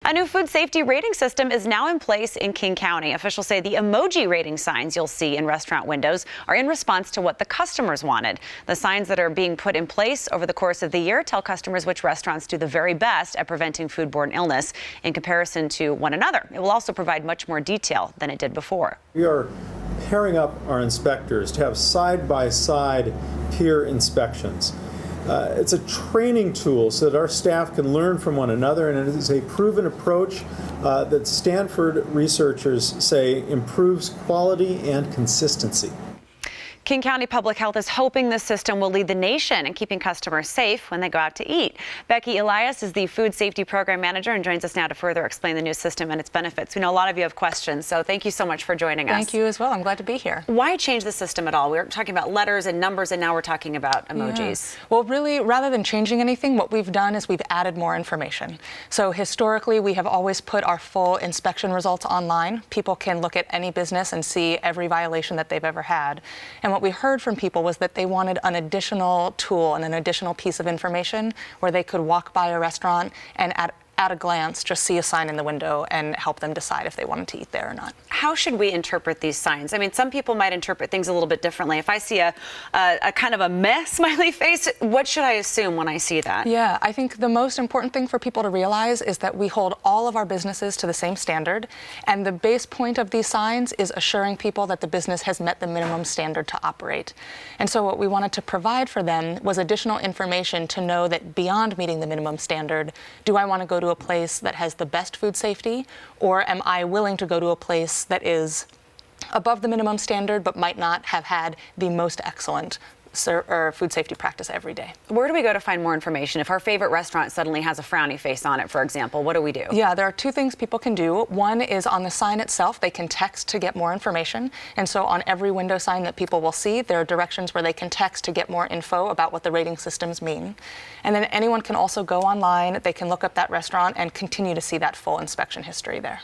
A new food safety rating system is now in place in King County. Officials say the emoji rating signs you'll see in restaurant windows are in response to what the customers wanted. The signs that are being put in place over the course of the year tell customers which restaurants do the very best at preventing foodborne illness in comparison to one another. It will also provide much more detail than it did before. We are pairing up our inspectors to have side-by-side peer inspections. It's a training tool so that our staff can learn from one another, and it is a proven approach that Stanford researchers say improves quality and consistency. King County Public Health is hoping this system will lead the nation in keeping customers safe when they go out to eat. Becky Elias is the Food Safety Program Manager and joins us now to further explain the new system and its benefits. We know a lot of you have questions, so thank you so much for joining us. Thank you as well. I'm glad to be here. Why change the system at all? We were talking about letters and numbers, and now we're talking about emojis. Yeah. Well, really, rather than changing anything, what we've done is we've added more information. So historically, we have always put our full inspection results online. People can look at any business and see every violation that they've ever had. And what we heard from people was that they wanted an additional tool and an additional piece of information where they could walk by a restaurant and at a glance just see a sign in the window and help them decide if they wanted to eat there or not. How should we interpret these signs? I mean, some people might interpret things a little bit differently. If I see a kind of a meh smiley face, what should I assume when I see that? Yeah, I think the most important thing for people to realize is that we hold all of our businesses to the same standard, and the base point of these signs is assuring people that the business has met the minimum standard to operate. And so what we wanted to provide for them was additional information to know that beyond meeting the minimum standard, do I want to go to a place that has the best food safety, or am I willing to go to a place that is above the minimum standard but might not have had the most excellent food safety practice every day? Where do we go to find more information? If our favorite restaurant suddenly has a frowny face on it, for example, what do we do? Yeah, there are two things people can do. One is on the sign itself, they can text to get more information. And so on every window sign that people will see, there are directions where they can text to get more info about what the rating systems mean. And then anyone can also go online, they can look up that restaurant and continue to see that full inspection history there.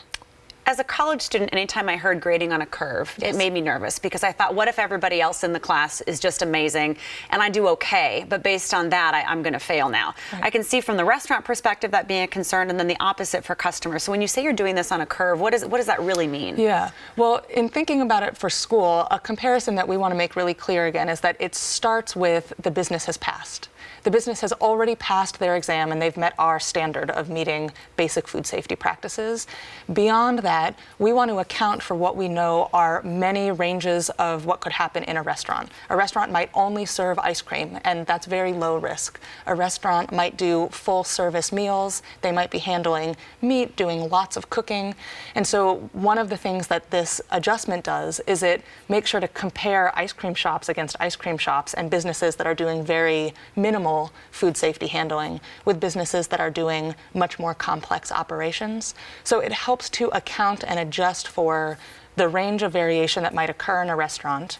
As a college student, anytime I heard grading on a curve, It made me nervous because I thought, what if everybody else in the class is just amazing and I do okay, but based on that, I'm going to fail now. Right. I can see from the restaurant perspective that being a concern, and then the opposite for customers. So when you say you're doing this on a curve, what does that really mean? Yeah, well, in thinking about it for school, a comparison that we want to make really clear again is that it starts with the business has passed. The business has already passed their exam and they've met our standard of meeting basic food safety practices. Beyond that, we want to account for what we know are many ranges of what could happen in a restaurant. A restaurant might only serve ice cream, and that's very low risk. A restaurant might do full service meals. They might be handling meat, doing lots of cooking. And so one of the things that this adjustment does is it makes sure to compare ice cream shops against ice cream shops and businesses that are doing very minimal food safety handling with businesses that are doing much more complex operations. So it helps to account and adjust for the range of variation that might occur in a restaurant.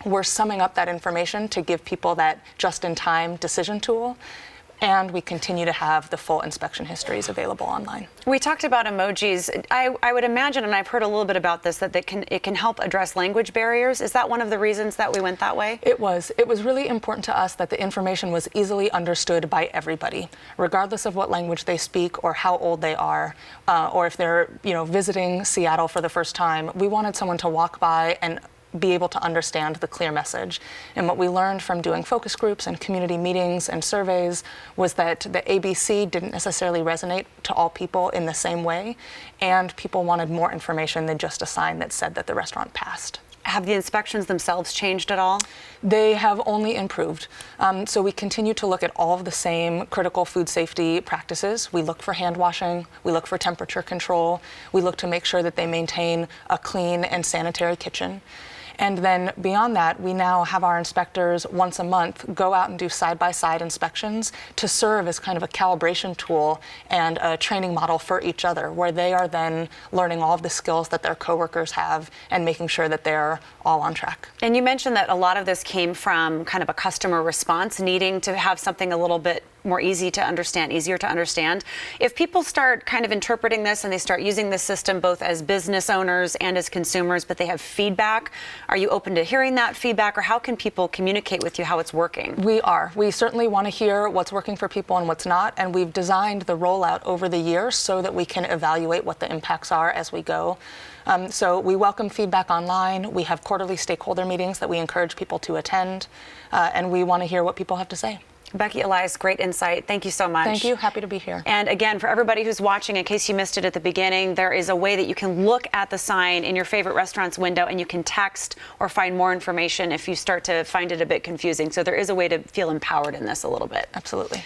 We're summing up that information to give people that just-in-time decision tool, and we continue to have the full inspection histories available online. We talked about emojis. I would imagine, and I've heard a little bit about this, that it can help address language barriers. Is that one of the reasons that we went that way? It was. It was really important to us that the information was easily understood by everybody, regardless of what language they speak or how old they are, or if they're visiting Seattle for the first time. We wanted someone to walk by and be able to understand the clear message. And what we learned from doing focus groups and community meetings and surveys was that the ABC didn't necessarily resonate to all people in the same way, and people wanted more information than just a sign that said that the restaurant passed. Have the inspections themselves changed at all? They have only improved. So we continue to look at all of the same critical food safety practices. We look for hand washing, we look for temperature control, we look to make sure that they maintain a clean and sanitary kitchen. And then beyond that, we now have our inspectors once a month go out and do side-by-side inspections to serve as kind of a calibration tool and a training model for each other, where they are then learning all of the skills that their coworkers have and making sure that they're all on track. And you mentioned that a lot of this came from kind of a customer response, needing to have something a little bit more easier to understand. If people start kind of interpreting this and they start using this system both as business owners and as consumers, but they have feedback, are you open to hearing that feedback, or how can people communicate with you how it's working? We are. We certainly want to hear what's working for people and what's not, and we've designed the rollout over the years so that we can evaluate what the impacts are as we go. So we welcome feedback online. We have quarterly stakeholder meetings that we encourage people to attend, and we want to hear what people have to say. Becky Elias, great insight. Thank you so much. Thank you. Happy to be here. And again, for everybody who's watching, in case you missed it at the beginning, there is a way that you can look at the sign in your favorite restaurant's window, and you can text or find more information if you start to find it a bit confusing. So there is a way to feel empowered in this a little bit. Absolutely.